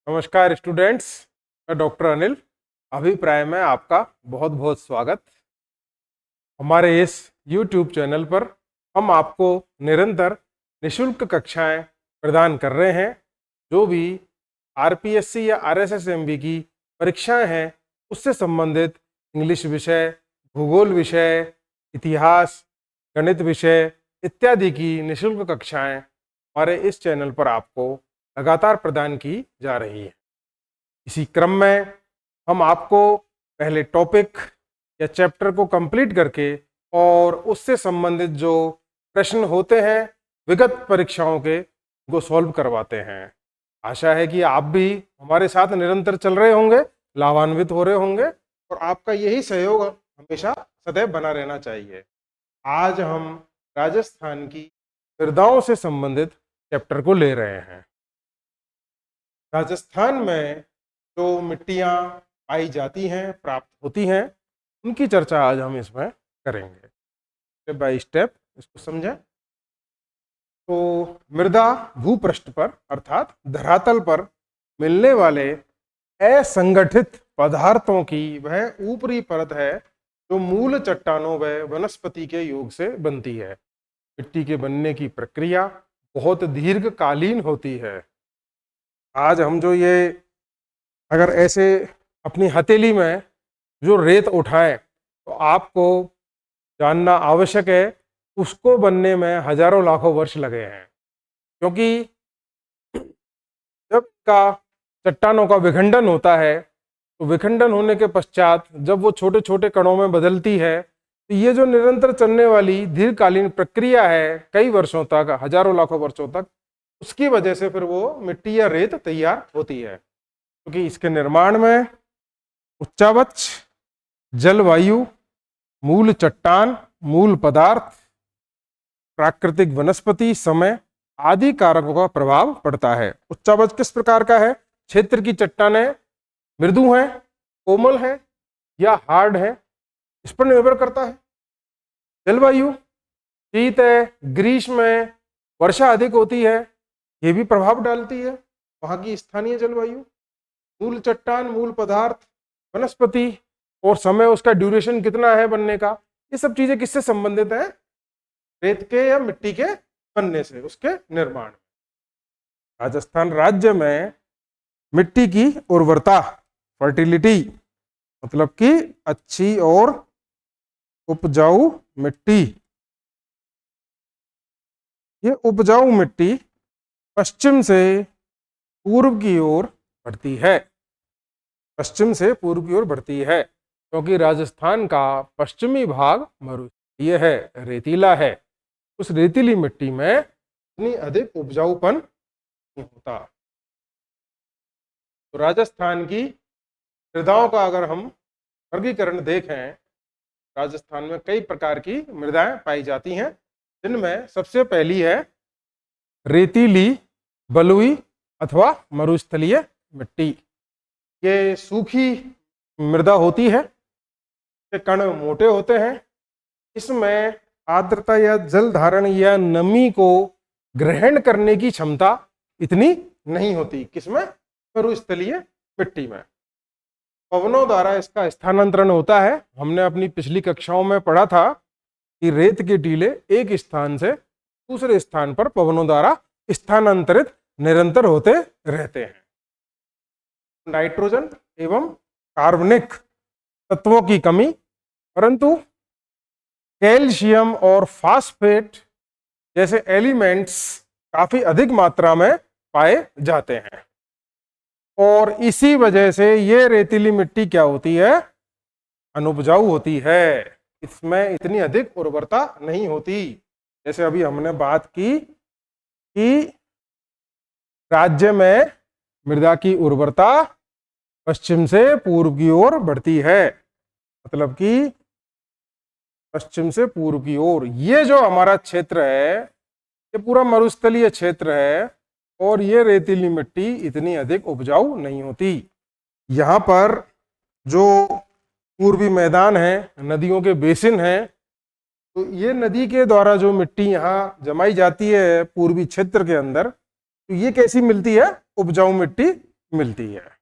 नमस्कार स्टूडेंट्स, मैं डॉक्टर अनिल। अभिप्राय में आपका बहुत बहुत स्वागत। हमारे इस YouTube चैनल पर हम आपको निरंतर निशुल्क कक्षाएं प्रदान कर रहे हैं। जो भी आरपीएससी या आरएसएसएमबी की परीक्षाएं हैं उससे संबंधित इंग्लिश विषय, भूगोल विषय, इतिहास, गणित विषय इत्यादि की निशुल्क कक्षाएं हमारे इस चैनल पर आपको लगातार प्रदान की जा रही है। इसी क्रम में हम आपको पहले टॉपिक या चैप्टर को कंप्लीट करके और उससे संबंधित जो प्रश्न होते हैं विगत परीक्षाओं के वो सॉल्व करवाते हैं। आशा है कि आप भी हमारे साथ निरंतर चल रहे होंगे, लाभान्वित हो रहे होंगे और आपका यही सहयोग हमेशा सदैव बना रहना चाहिए। आज हम राजस्थान की मृदाओं से संबंधित चैप्टर को ले रहे हैं। राजस्थान में जो मिट्टियां पाई जाती हैं, प्राप्त होती हैं, उनकी चर्चा आज हम इसमें करेंगे। स्टेप बाय स्टेप इसको समझें। तो मृदा भूपृष्ठ पर अर्थात धरातल पर मिलने वाले असंगठित पदार्थों की वह ऊपरी परत है जो मूल चट्टानों व वनस्पति के योग से बनती है। मिट्टी के बनने की प्रक्रिया बहुत दीर्घकालीन होती है। आज हम जो ये अगर ऐसे अपनी हथेली में जो रेत उठाएं तो आपको जानना आवश्यक है उसको बनने में हजारों लाखों वर्ष लगे हैं, क्योंकि जब का चट्टानों का विखंडन होता है तो विखंडन होने के पश्चात जब वो छोटे छोटे कणों में बदलती है तो ये जो निरंतर चलने वाली दीर्घकालीन प्रक्रिया है कई वर्षों तक, हजारों लाखों वर्षों तक, उसकी वजह से फिर वो मिट्टी या रेत तैयार होती है। क्योंकि इसके निर्माण में उच्चावच, जलवायु, मूल चट्टान, मूल पदार्थ, प्राकृतिक वनस्पति, समय आदि कारकों का प्रभाव पड़ता है। उच्चावच किस प्रकार का है? क्षेत्र की चट्टानें मृदु हैं, कोमल हैं या हार्ड है, इस पर निर्भर करता है। जलवायु, शीत है, ग्रीष्म में वर्षा अधिक होती है, ये भी प्रभाव डालती है वहां की स्थानीय जलवायु। मूल चट्टान, मूल पदार्थ, वनस्पति और समय, उसका ड्यूरेशन कितना है बनने का, ये सब चीजें किससे संबंधित है? रेत के या मिट्टी के बनने से, उसके निर्माण। राजस्थान राज्य में मिट्टी की उर्वरता, फर्टिलिटी, मतलब कि अच्छी और उपजाऊ मिट्टी, ये उपजाऊ मिट्टी पश्चिम से पूर्व की ओर बढ़ती है। पश्चिम से पूर्व की ओर बढ़ती है क्योंकि राजस्थान का पश्चिमी भाग मरुस्थलीय है, रेतीला है। उस रेतीली मिट्टी में इतनी अधिक उपजाऊपन नहीं होता। तो राजस्थान की मृदाओं का अगर हम वर्गीकरण देखें, राजस्थान में कई प्रकार की मृदाएं पाई जाती हैं, जिनमें सबसे पहली है रेतीली बलुई अथवा मरुस्थलीय मिट्टी। ये सूखी मृदा होती है, ये कण मोटे होते हैं, इसमें आर्द्रता या जल धारण या नमी को ग्रहण करने की क्षमता इतनी नहीं होती। किसमें? मरुस्थलीय मिट्टी में। पवनों द्वारा इसका स्थानांतरण होता है। हमने अपनी पिछली कक्षाओं में पढ़ा था कि रेत के टीले एक स्थान से दूसरे स्थान पर पवनों द्वारा स्थानांतरित निरंतर होते रहते हैं। नाइट्रोजन एवं कार्बनिक तत्वों की कमी, परंतु कैल्शियम और फास्फेट जैसे एलिमेंट्स काफी अधिक मात्रा में पाए जाते हैं और इसी वजह से ये रेतीली मिट्टी क्या होती है? अनुपजाऊ होती है। इसमें इतनी अधिक उर्वरता नहीं होती। जैसे अभी हमने बात की कि राज्य में मृदा की उर्वरता पश्चिम से पूर्व की ओर बढ़ती है, मतलब कि पश्चिम से पूर्व की ओर। ये जो हमारा क्षेत्र है ये पूरा मरुस्थलीय क्षेत्र है और ये रेतीली मिट्टी इतनी अधिक उपजाऊ नहीं होती। यहाँ पर जो पूर्वी मैदान है, नदियों के बेसिन हैं, तो ये नदी के द्वारा जो मिट्टी यहाँ जमाई जाती है पूर्वी क्षेत्र के अंदर, तो ये कैसी मिलती है? उपजाऊ मिट्टी मिलती है।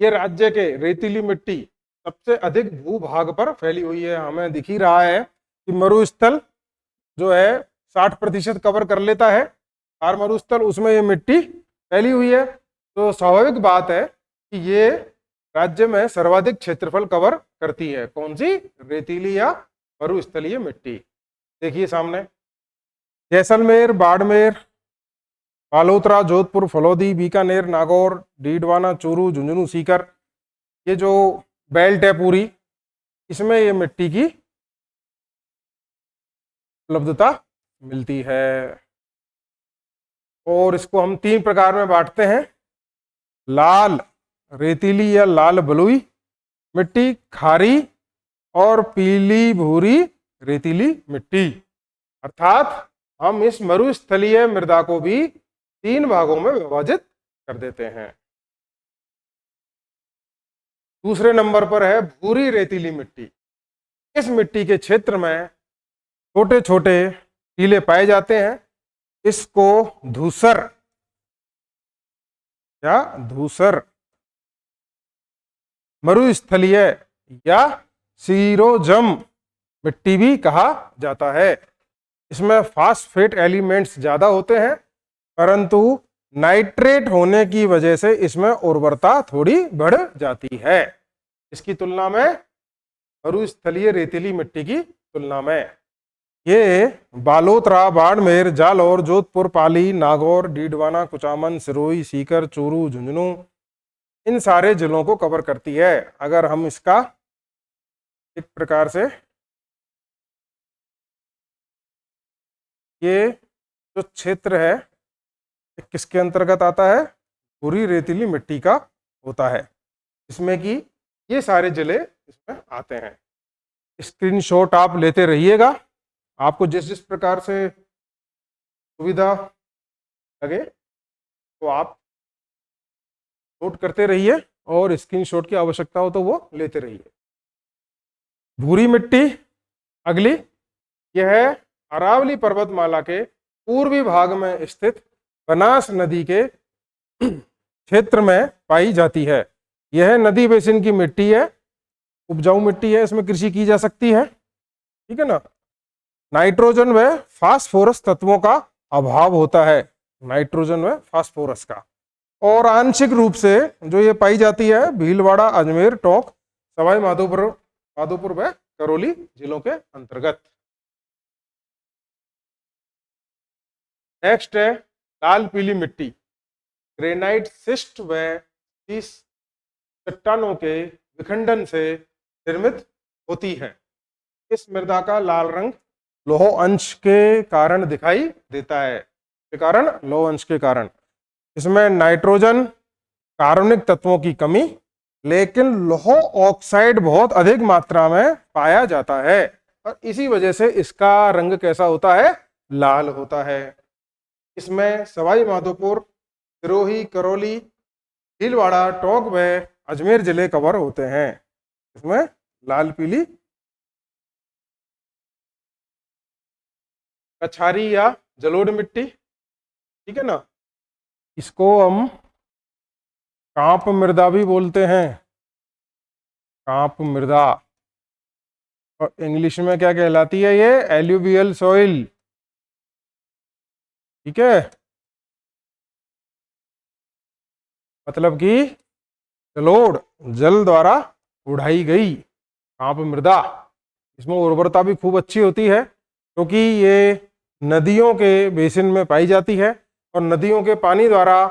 ये राज्य के रेतीली मिट्टी सबसे अधिक भूभाग पर फैली हुई है। हमें दिख ही रहा है कि मरुस्थल जो है 60% कवर कर लेता है, थार मरुस्थल, उसमें ये मिट्टी फैली हुई है। तो स्वाभाविक बात है कि ये राज्य में सर्वाधिक क्षेत्रफल कवर करती है। कौन सी? रेतीली या मरुस्थलीय मिट्टी। देखिए सामने जैसलमेर, बाड़मेर, बालोतरा, जोधपुर, फलौदी, बीकानेर, नागौर, डीडवाना, चूरू, झुंझुनू, सीकर, ये जो बेल्ट है पूरी, इसमें ये मिट्टी की उपलब्धता मिलती है। और इसको हम 3 प्रकार में बांटते हैं। लाल रेतीली या लाल बलुई मिट्टी, खारी और पीली भूरी रेतीली मिट्टी। अर्थात हम इस मरुस्थलीय मृदा को भी 3 भागों में विभाजित कर देते हैं। दूसरे नंबर पर है भूरी रेतीली मिट्टी। इस मिट्टी के क्षेत्र में छोटे छोटे टीले पाए जाते हैं। इसको धूसर या धूसर मरुस्थलीय या सीरोजम मिट्टी भी कहा जाता है। इसमें फास्फेट एलिमेंट्स ज्यादा होते हैं, परंतु नाइट्रेट होने की वजह से इसमें उर्वरता थोड़ी बढ़ जाती है, इसकी तुलना में मरुस्थलीय रेतीली मिट्टी की तुलना में। ये बालोतरा, बाड़मेर, जालौर, जोधपुर, पाली, नागौर, डीडवाना, कुचामन, सिरोही, सीकर, चूरू, झुंझुनू, इन सारे जिलों को कवर करती है। अगर हम इसका एक प्रकार से ये जो क्षेत्र है किसके अंतर्गत आता है? भूरी रेतीली मिट्टी का होता है, इसमें कि ये सारे जिले इसमें आते हैं। स्क्रीनशॉट आप लेते रहिएगा, आपको जिस जिस प्रकार से सुविधा लगे तो आप नोट करते रहिए और स्क्रीनशॉट की आवश्यकता हो तो वो लेते रहिए। भूरी मिट्टी अगली, यह है अरावली पर्वतमाला के पूर्वी भाग में स्थित बनास नदी के क्षेत्र में पाई जाती है। यह नदी बेसिन की मिट्टी है, उपजाऊ मिट्टी है, इसमें कृषि की जा सकती है, ठीक है ना। नाइट्रोजन व फास्फोरस तत्वों का अभाव होता है, नाइट्रोजन व फास्फोरस का। और आंशिक रूप से जो ये पाई जाती है भीलवाड़ा, अजमेर, टोंक, सवाई माधोपुर व करौली जिलों के अंतर्गत। नेक्स्ट है लाल पीली मिट्टी। ग्रेनाइट सिस्ट व चट्टानों के विखंडन से निर्मित होती है। इस मृदा का लाल रंग लौह अंश के कारण दिखाई देता है। के कारण? लौह अंश के कारण। इसमें नाइट्रोजन, कार्बनिक तत्वों की कमी, लेकिन लौह ऑक्साइड बहुत अधिक मात्रा में पाया जाता है और इसी वजह से इसका रंग कैसा होता है? लाल होता है। इसमें सवाई माधोपुर, सिरोही, करौली, भीलवाड़ा, टोंक व अजमेर जिले कवर होते हैं। इसमें लाल पीली कछारी या जलोढ़ मिट्टी, ठीक है ना। इसको हम कांप मृदा भी बोलते हैं, कांप मृदा। और इंग्लिश में क्या कहलाती है ये? एल्यूवियल सॉइल, ठीक है। मतलब कि जलोढ़, जल द्वारा उड़ाई गई कांप मृदा। इसमें उर्वरता भी खूब अच्छी होती है क्योंकि ये नदियों के बेसिन में पाई जाती है और नदियों के पानी द्वारा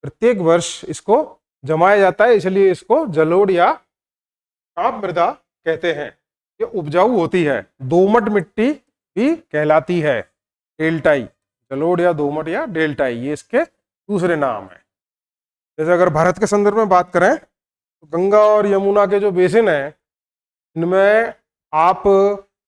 प्रत्येक वर्ष इसको जमाया जाता है, इसलिए इसको जलोढ़ या कांप मृदा कहते हैं। ये उपजाऊ होती है, दोमट मिट्टी भी कहलाती है, डेल्टाई। जलोढ़ या दोमट या डेल्टाई, ये इसके दूसरे नाम है। जैसे अगर भारत के संदर्भ में बात करें तो गंगा और यमुना के जो बेसिन है इनमें आप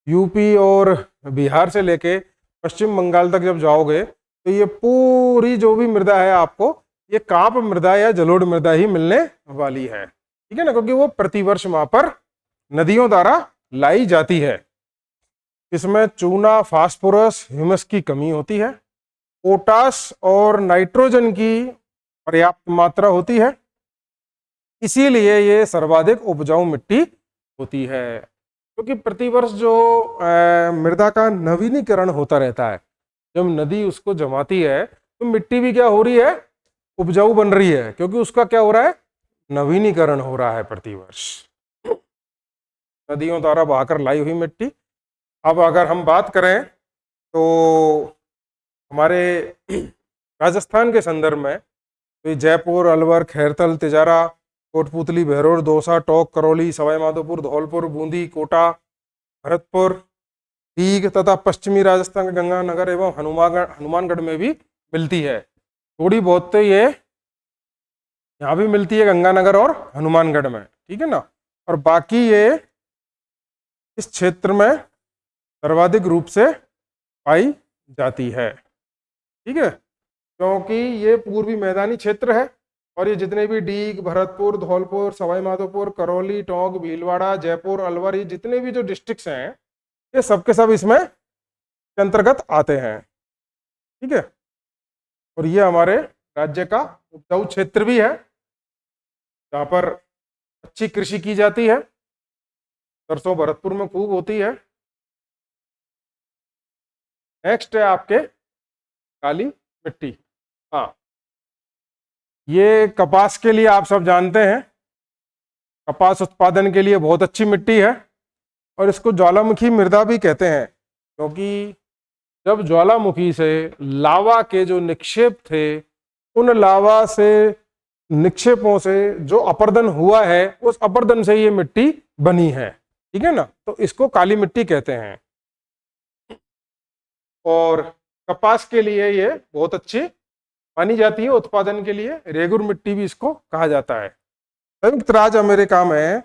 यूपी और बिहार से लेके पश्चिम बंगाल तक जब जाओगे तो ये पूरी जो भी मृदा है आपको ये कांप मृदा या जलोढ़ मृदा ही मिलने वाली है, ठीक है ना, क्योंकि वो प्रतिवर्ष वहां पर नदियों द्वारा लाई जाती है। इसमें चूना, फास्फोरस, ह्यूमस की कमी होती है पोटाश और नाइट्रोजन की पर्याप्त मात्रा होती है, इसीलिए ये सर्वाधिक उपजाऊ मिट्टी होती है। क्योंकि प्रतिवर्ष जो मृदा का नवीनीकरण होता रहता है, जब नदी उसको जमाती है तो मिट्टी भी क्या हो रही है, उपजाऊ बन रही है, क्योंकि उसका क्या हो रहा है, नवीनीकरण हो रहा है प्रतिवर्ष, नदियों द्वारा बहाकर लाई हुई मिट्टी। अब अगर हम बात करें तो हमारे राजस्थान के संदर्भ में तो जयपुर, अलवर, खैरतल, तिजारा, कोटपुतली, बहरोड, दौसा, टोंक, करौली, सवाई माधोपुर, धौलपुर, बूंदी, कोटा, भरतपुर, दीग तथा पश्चिमी राजस्थान के गंगानगर एवं हनुमानगढ़ में भी मिलती है। थोड़ी बहुत तो ये यहाँ भी मिलती है गंगानगर और हनुमानगढ़ में, ठीक है ना। और बाकी ये इस क्षेत्र में सर्वाधिक रूप से पाई जाती है, ठीक है, क्योंकि ये पूर्वी मैदानी क्षेत्र है और ये जितने भी डीग, भरतपुर, धौलपुर, सवाई माधोपुर, करौली, टोंक, भीलवाड़ा, जयपुर, अलवर, ये जितने भी जो डिस्ट्रिक्ट्स हैं ये सब के सब इसमें के अंतर्गत आते हैं, ठीक है। और ये हमारे राज्य का उपजाऊ क्षेत्र भी है जहाँ पर अच्छी कृषि की जाती है। सरसों भरतपुर में खूब होती है। नेक्स्ट है आपके काली मिट्टी। हाँ, ये कपास के लिए आप सब जानते हैं, कपास उत्पादन के लिए बहुत अच्छी मिट्टी है और इसको ज्वालामुखी मृदा भी कहते हैं, क्योंकि जब ज्वालामुखी से लावा के जो निक्षेप थे, उन लावा से निक्षेपों से जो अपर्दन हुआ है, उस अपर्दन से ये मिट्टी बनी है, ठीक है ना। तो इसको काली मिट्टी कहते हैं। और कपास के लिए ये बहुत अच्छी मानी जाती है उत्पादन के लिए, रेगुर मिट्टी भी इसको कहा जाता है। संयुक्त राज्य अमेरिका में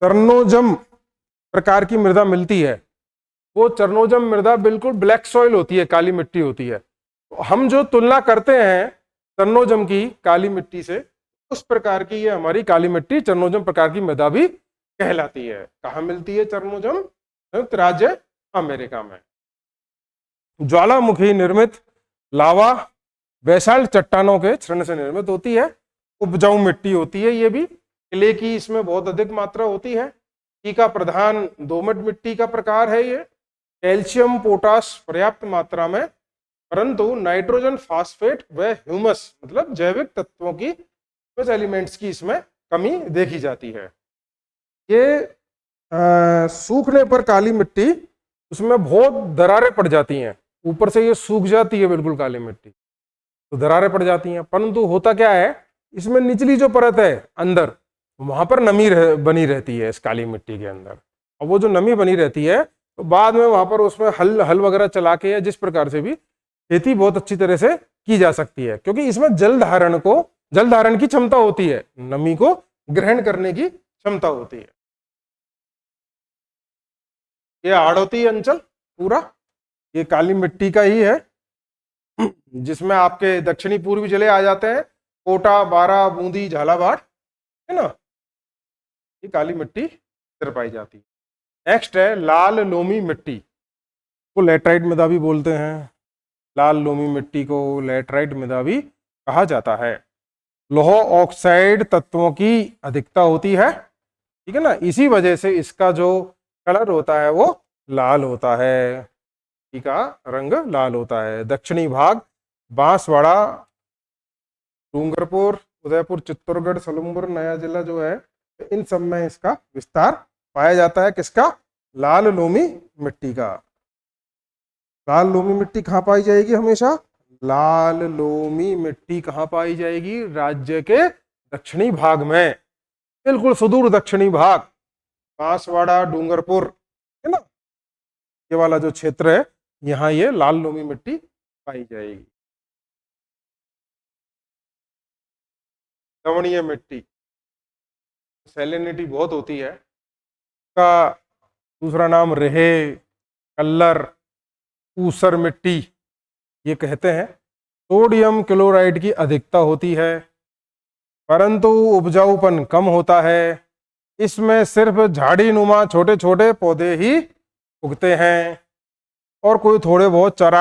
चरनोजम प्रकार की मृदा मिलती है। वो चरनोजम मृदा बिल्कुल ब्लैक सॉइल होती है, काली मिट्टी होती है। तो हम जो तुलना करते हैं चरनोजम की काली मिट्टी से, उस प्रकार की ये हमारी काली मिट्टी चरनोजम प्रकार की मृदा भी कहलाती है। कहाँ मिलती है चरनोजम? संयुक्त राज्य अमेरिका में। ज्वालामुखी निर्मित लावा बेसाल्ट चट्टानों के क्षरण से निर्मित होती है। उपजाऊ मिट्टी होती है ये भी, क्ले की इसमें बहुत अधिक मात्रा होती है। मिट्टी का प्रधान दोमट मिट्टी का प्रकार है ये। कैल्शियम, पोटाश पर्याप्त मात्रा में, परंतु नाइट्रोजन, फास्फेट व ह्यूमस मतलब जैविक तत्वों की, कुछ एलिमेंट्स की इसमें कमी देखी जाती है। ये सूखने पर काली मिट्टी, उसमें बहुत दरारें पड़ जाती हैं, ऊपर से ये सूख जाती है बिल्कुल काली मिट्टी, तो दरारें पड़ जाती हैं। परंतु होता क्या है, इसमें निचली जो परत है अंदर, वहां पर नमी बनी रहती है इस काली मिट्टी के अंदर। और वो जो नमी बनी रहती है, तो बाद में वहां पर उसमें हल वगैरह चला के या जिस प्रकार से भी खेती बहुत अच्छी तरह से की जा सकती है, क्योंकि इसमें जल धारण की क्षमता होती है, नमी को ग्रहण करने की क्षमता होती है। ये हाड़ौती अंचल पूरा ये काली मिट्टी का ही है, जिसमें आपके दक्षिणी पूर्वी जिले आ जाते हैं, कोटा, बारा, बूंदी, झालावाड़, है ना। ये काली मिट्टी इधर पाई जाती है। नेक्स्ट है लाल लोमी मिट्टी, को लेटराइट मृदा भी बोलते हैं। लाल लोमी मिट्टी को लेटराइट मृदा भी कहा जाता है। लौह ऑक्साइड तत्वों की अधिकता होती है, ठीक है ना, इसी वजह से इसका जो कलर होता है वो लाल होता है, मिट्टी का रंग लाल होता है। दक्षिणी भाग बांसवाड़ा, डूंगरपुर, उदयपुर, चित्तौड़गढ़, सलूमपुर, नया जिला जो है, इन सब में इसका विस्तार पाया जाता है। किसका? लाल लोमी मिट्टी का। लाल लोमी मिट्टी कहाँ पाई जाएगी? हमेशा लाल लोमी मिट्टी कहाँ पाई जाएगी? राज्य के दक्षिणी भाग में, बिल्कुल सुदूर दक्षिणी भाग, बांसवाड़ा, डूंगरपुर, है ना, ये वाला जो क्षेत्र है, यहाँ ये लाल लोमी मिट्टी पाई जाएगी। लवणीय मिट्टी, सैलिनिटी बहुत होती है, का दूसरा नाम रेहे, कल्लर, ऊसर मिट्टी ये कहते हैं। सोडियम क्लोराइड की अधिकता होती है, परंतु उपजाऊपन कम होता है। इसमें सिर्फ झाड़ी नुमा छोटे छोटे पौधे ही उगते हैं और कोई थोड़े बहुत चारा